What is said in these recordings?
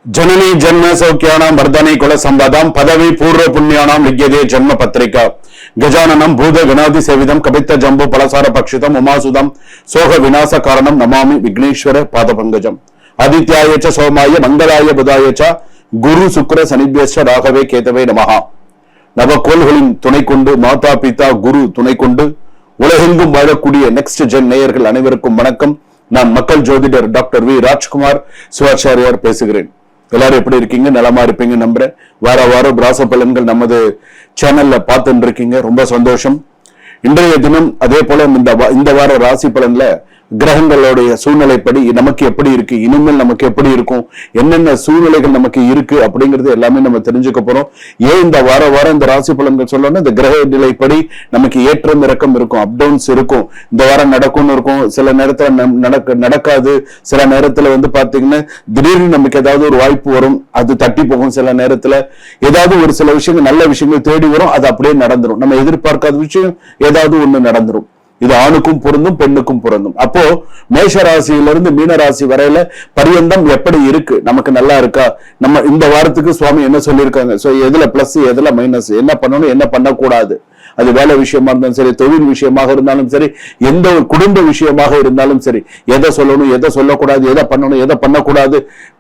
जननी जन्म सौख्यानां वर्धने कुल संवादां पदवी पूर्व पुण्यानां विद्यते जन्म पत्रिका गजाननं भूत गणादि सेविदं कपित्त जंबो पलसार पक्षितम उमासुदं सोह विनाश कारणं नमामि विघ्नेश्वर पादपंकजम् आदित्याय च सोमाय मंगलाय बुधाय च गुरु शुक्र शनिभ्यश्च राघवे केतवे नमः நவக்கோள்களின் துணை கொண்டு மாதா பிதா குரு துணை கொண்டு உலகெங்கும் வாழக்கூடிய நெக்ஸ்ட் ஜென் நேயர்கள் அனைவருக்கும் வணக்கம். நான் மக்கள் ஜோதிடர் டாக்டர் வி ராஜ்குமார் சிவாச்சாரியார் பேசுகிறேன். எல்லாரும் எப்படி இருக்கீங்க? நலமா இருப்பீங்க நம்புறேன். வாரம் ராசி பலன்கள் நமது சேனல்ல பார்த்துட்டு இருக்கீங்க, ரொம்ப சந்தோஷம். இன்றைய தினம் அதே போல இந்த வார ராசி பலன்ல கிரகங்களுடைய சூழ்நிலைப்படி நமக்கு எப்படி இருக்கு, இனிமேல் நமக்கு எப்படி இருக்கும், என்னென்ன சூழ்நிலைகள் நமக்கு இருக்கு அப்படிங்கிறது எல்லாமே நம்ம தெரிஞ்சுக்க போறோம். ஏன் இந்த வாரம் இந்த ராசி பலன்கள் சொல்லணும்னா, இந்த கிரக நிலைப்படி நமக்கு ஏற்றம் இறக்கம் இருக்கும், அப்டவுன்ஸ் இருக்கும். இந்த வாரம் நடக்கும்னு இருக்கும், சில நேரத்துல நடக்காது, சில நேரத்துல பாத்தீங்கன்னா திடீர்னு நமக்கு ஏதாவது ஒரு வாய்ப்பு வரும், அது தட்டி போகும். சில நேரத்துல ஏதாவது ஒரு சில விஷயங்கள் நல்ல விஷயங்கள் தேடி வரும், அது அப்படியே நடந்துரும். நம்ம எதிர்பார்க்காத விஷயம் ஏதாவது ஒண்ணு நடந்துரும். இது ஆணுக்கும் பொருந்தும் பெண்ணுக்கும் பொருந்தும். அப்போ மேஷ ராசியிலிருந்து மீன ராசி வரையில பரியந்தம் எப்படி இருக்கு, நமக்கு நல்லா இருக்கா, நம்ம இந்த வாரத்துக்கு சுவாமி என்ன சொல்லியிருக்காங்க, சோ எதுல பிளஸ் எதுல மைனஸ், என்ன பண்ணணும் என்ன பண்ணக்கூடாது, அது வேலை விஷயமா இருந்தாலும் சரி, தொழில் விஷயமாக இருந்தாலும் சரி, எந்த ஒரு குடும்ப விஷயமாக இருந்தாலும் சரி, எதை சொல்லணும் எதை சொல்லக்கூடாது, எதை பண்ணணும் எதை பண்ணக்கூடாது,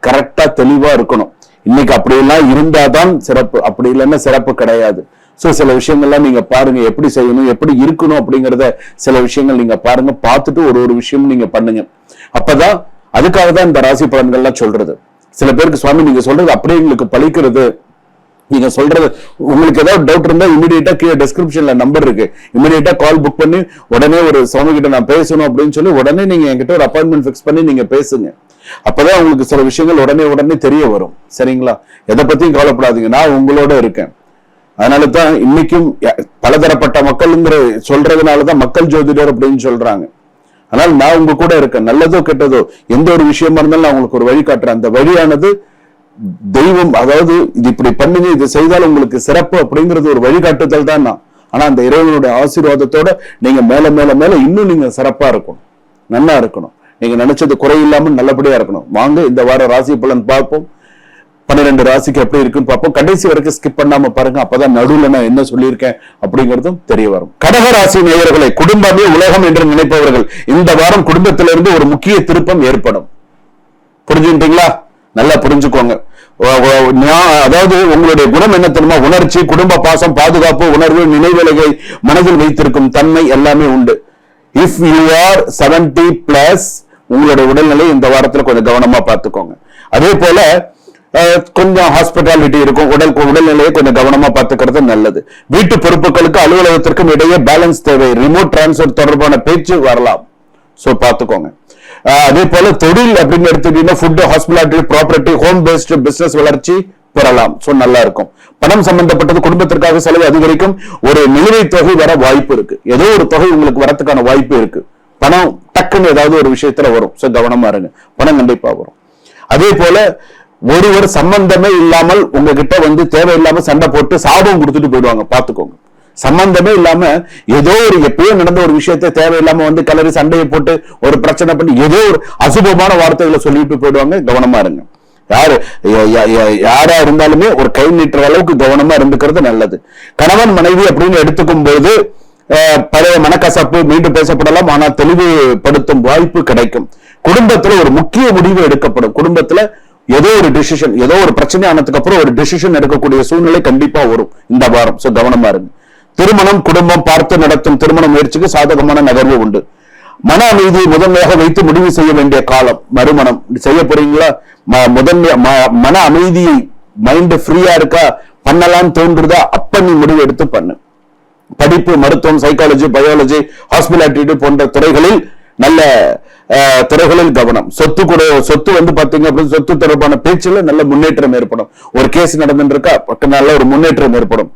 கரெக்டா தெளிவா இருக்கணும். இன்னைக்கு அப்படியெல்லாம் இருந்தாதான் சிறப்பு, அப்படி இல்லைன்னா சிறப்பு கிடையாது. சோ சில விஷயங்கள்லாம் நீங்க பாருங்க, எப்படி செய்யணும் எப்படி இருக்கணும் அப்படிங்கறத சில விஷயங்கள் நீங்க பாருங்க, பார்த்துட்டு ஒரு விஷயம் நீங்க பண்ணுங்க. அப்பதான் அதுக்காக தான் இந்த ராசி பலன்கள்லாம் சொல்றது. சில பேருக்கு சுவாமி நீங்க சொல்றது அப்படியே எங்களுக்கு பழிக்கிறது, நீங்க சொல்றது உங்களுக்கு ஏதாவது டவுட் இருந்தா இமீடியட்டா கீழே டிஸ்கிரிப்ஷன்ல நம்பர் இருக்கு, இமீடியட்டா கால் புக் பண்ணி உடனே ஒரு சுவாமி கிட்ட நான் பேசணும் அப்படின்னு சொல்லி உடனே நீங்க என்கிட்ட ஒரு அப்பாயின்மெண்ட் பிக்ஸ் பண்ணி நீங்க பேசுங்க. அப்பதான் உங்களுக்கு சில விஷயங்கள் உடனே தெரிய வரும். சரிங்களா? எதை பத்தியும் கவலைப்படாதீங்க, நான் உங்களோட இருக்கேன். அதனாலதான் இன்னைக்கும் பலதரப்பட்ட மக்கள்ங்கிற சொல்றதுனாலதான் மக்கள் ஜோதிடர் அப்படின்னு சொல்றாங்க. அதனால நான் உங்க கூட இருக்கேன். நல்லதோ கெட்டதோ எந்த ஒரு விஷயமா இருந்தாலும் நான் உங்களுக்கு ஒரு வழி காட்டுறேன். அந்த வழியானது தெய்வம், அதாவது இது இப்படி பண்ணுங்க, இது செய்தால் உங்களுக்கு சிறப்பு அப்படிங்கிறது ஒரு வழிகாட்டுதல் தான் நான். ஆனா அந்த இறைவனுடைய ஆசீர்வாதத்தோட நீங்க மேல மேல மேல இன்னும் நீங்க சிறப்பா இருக்கணும், நல்லா இருக்கணும், நீங்க நினைச்சது குறையில்லாம நல்லபடியா இருக்கணும். வாங்க இந்த வார ராசி பலன் பார்ப்போம். 12 ராசிக்கு எப்படி இருக்குன்னு பார்ப்போம். கடைசி வரைக்கும் ஸ்கிப் பண்ணாம பாருங்க, அப்பதான் நடுவுல நான் என்ன சொல்லியிருக்கேன் அப்படிங்கிறதும் தெரிய வரும். கடக ராசி நேயர்களை, குடும்பமே உலகம் என்று நினைப்பவர்கள் இந்த வாரம் குடும்பத்திலிருந்து ஒரு முக்கிய திருப்பம் ஏற்படும். புரிஞ்சுட்டீங்களா? நல்லா புரிஞ்சுக்கோங்க. அதாவது உங்களுடைய குணம் என்ன தெரியுமா? உணர்ச்சி, குடும்ப பாசம், பாதுகாப்பு உணர்வு, நினைவலையை மனதில் வைத்திருக்கும் தன்மை எல்லாமே உண்டு. இஃப் யூ ஆர் 70+, உங்களுடைய உடல்நிலை இந்த வாரத்துல கொஞ்சம் கவனமா பார்த்துக்கோங்க. அதே போல கொஞ்சம் ஹாஸ்பிட்டாலிட்டி இருக்கும், உடல்நிலையை கொஞ்சம் கவனமா பார்த்துக்கிறது நல்லது. வீட்டு பொறுப்புகளுக்கு அலுவலகத்திற்கும் இடையே பேலன்ஸ் தேவை. ரிமோட் டிரான்ஸ்பர் தொடர்பான பேச்சு வரலாம், சோ பாத்துக்கோங்க. அதே போல தொழில் அப்படின்னு எடுத்துக்கிட்டீங்கன்னா food, hospitality, property, home based business வளர்ச்சி பெறலாம், சோ நல்லா இருக்கும். பணம் சம்பந்தப்பட்டது குடும்பத்திற்காக செலவு அதிகரிக்கும். ஒரு நிலுவைத் தொகை வர வாய்ப்பு இருக்கு, ஏதோ ஒரு தொகை உங்களுக்கு வரத்துக்கான வாய்ப்பு இருக்கு. பணம் டக்குன்னு ஏதாவது ஒரு விஷயத்துல வரும், சோ கவனமா இருங்க, பணம் கண்டிப்பா வரும். அதே போல ஒருவர் சம்பந்தமே இல்லாமல் உங்ககிட்ட தேவையில்லாம சண்டை போட்டு சாபம் கொடுத்துட்டு போயிடுவாங்க, பாத்துக்கோங்க. சம்பந்தமே இல்லாம ஏதோ ஒரு எப்பயோ நடந்த ஒரு விஷயத்தை தேவையில்லாம கலரி சண்டையை போட்டு ஒரு பிரச்சனை பண்ணி ஏதோ ஒரு அசுபமான வார்த்தைகளை சொல்லிட்டு போயிடுவாங்க, கவனமா இருங்க. யாரா இருந்தாலுமே ஒரு கை நீட்டுற அளவுக்கு கவனமா இருந்துக்கிறது நல்லது. கணவன் மனைவி அப்படின்னு எடுத்துக்கும் போது பழைய மனக்கசப்பு மீண்டும் பேசப்படலாம், ஆனா தெளிவுபடுத்தும் வாய்ப்பு கிடைக்கும். குடும்பத்துல ஒரு முக்கிய முடிவு எடுக்கப்படும். குடும்பத்துல ஏதோ ஒரு டிசிஷன், ஏதோ ஒரு பிரச்சனை ஆனதுக்கு அப்புறம் ஒரு டிசிஷன் எடுக்கக்கூடிய சூழ்நிலை கண்டிப்பா வரும் இந்த வாரம், சோ கவனமா இருங்க. திருமணம், குடும்பம் பார்த்து நடத்தும் திருமண முயற்சிக்கு சாதகமான நகர்வு உண்டு. மன அமைதியை முதன்மையாக வைத்து முடிவு செய்ய வேண்டிய காலம். மறுமணம் செய்ய போறீங்களா? மன அமைதியை, மைண்ட் ஃப்ரீயா இருக்கா, பண்ணலாம்னு தோன்றுதா, அப்ப நீ முடிவு எடுத்து பண்ணு. படிப்பு, மருத்துவம், சைக்காலஜி, பயாலஜி, ஹாஸ்பிட்டாலிட்டி போன்ற துறைகளில் நல்ல துறைகளில் கவனம். சொத்து பாத்தீங்க அப்படின்னு சொத்து தொடர்பான பேச்சுல நல்ல முன்னேற்றம் ஏற்படும். ஒரு கேஸ் நடந்துருக்கா, நல்ல ஒரு முன்னேற்றம் ஏற்படும்.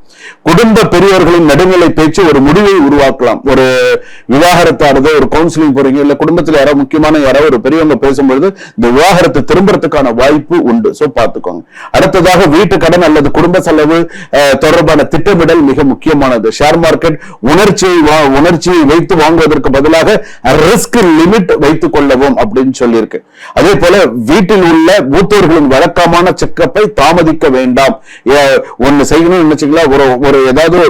குடும்ப பெரியவர்களின் நடுநிலை பேச்சு ஒரு முடிவை உருவாக்கலாம். ஒரு விவாகரத்தானது, ஒரு கவுன்சிலிங் போறீங்க, இல்ல குடும்பத்துல யாராவது முக்கியமான யாராவது ஒரு பெரியவங்க பேசும்பொழுது இந்த விவாகரத்தை திரும்புறதுக்கான வாய்ப்பு உண்டு, சோ பாத்துக்கோங்க. அடுத்ததாக வீட்டு கடன் அல்லது குடும்ப செலவு தொடர்பான திட்டமிடல் மிக முக்கியமானது. ஷேர் மார்க்கெட் உணர்ச்சியை வைத்து வாங்குவதற்கு பதிலாக ரிஸ்க் லிமிட் வைத்து வைத்துக் கொள்ளவும் அப்படின்னு சொல்லியிருக்கு. அதே போல வீட்டில் உள்ள மூத்தோர்களின் வழக்கமான செக்கப்பை தாமதிக்க வேண்டாம். ஒண்ணு செய்யணும்னு நினைச்சீங்களா, ஒரு ஏதாவது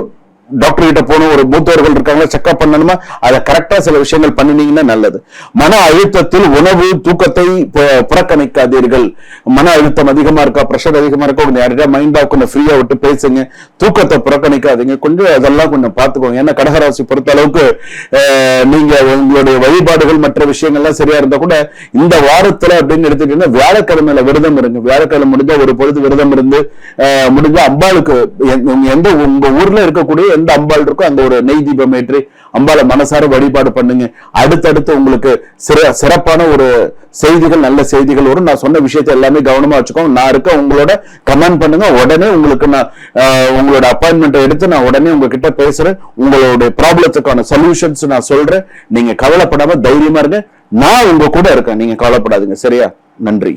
டாக்டர் கிட்ட போகணும், ஒரு மூத்தவர்கள் இருக்காங்க, செக்அப் பண்ணணுமா, அதை கரெக்டா சில விஷயங்கள் பண்ணினீங்கன்னா நல்லது. மன அழுத்தத்தில் உணவு தூக்கத்தை புறக்கணிக்காதீர்கள். மன அழுத்தம் அதிகமா இருக்கா, பிரஷர் அதிகமா இருக்கா, கொஞ்சம் யார்கிட்ட மைண்டா கொஞ்சம் ஃப்ரீயா விட்டு பேசுங்க. தூக்கத்தை புறக்கணிக்காதீங்க. கொஞ்சம் அதெல்லாம் கொஞ்சம் பார்த்துக்கோங்க. ஏன்னா கடகராசி பொறுத்த அளவுக்கு நீங்க உங்களுடைய வழிபாடுகள் மற்ற விஷயங்கள்லாம் சரியா இருந்தா கூட இந்த வாரத்துல அப்படின்னு எடுத்துக்கிட்டீங்கன்னா வியாழக்கிழமையில விரதம் இருங்க. வியாழக்கிழமை முடிஞ்சா ஒரு பொழுது விரதம் இருந்து முடிஞ்சா அம்பாளுக்கு எந்த உங்க ஊர்ல இருக்கக்கூடிய எந்த அம்பாள் இருக்கோ அந்த ஒரு நெய் தீபம் ஏற்றி அம்பாளை மனசார வழிபாடு பண்ணுங்க. அடுத்தடுத்து உங்களுக்கு சிறப்பான ஒரு செய்திகள், நல்ல செய்திகள் வரும். நான் சொன்ன விஷயத்தை எல்லாமே கவனமா வச்சுக்கோங்க. நான் இருக்க உங்களோட கமெண்ட் பண்ணுங்க. உடனே உங்களுக்கு நான் உங்களோட அப்பாயின்மெண்ட் எடுத்து நான் உடனே உங்ககிட்ட பேசுறேன். உங்களுடைய ப்ராப்ளத்துக்கான சொல்யூஷன்ஸ் நான் சொல்றேன். நீங்க கவலைப்படாம தைரியமா இருங்க. நான் உங்க கூட இருக்கேன். நீங்க கவலைப்படாதீங்க. சரியா? நன்றி.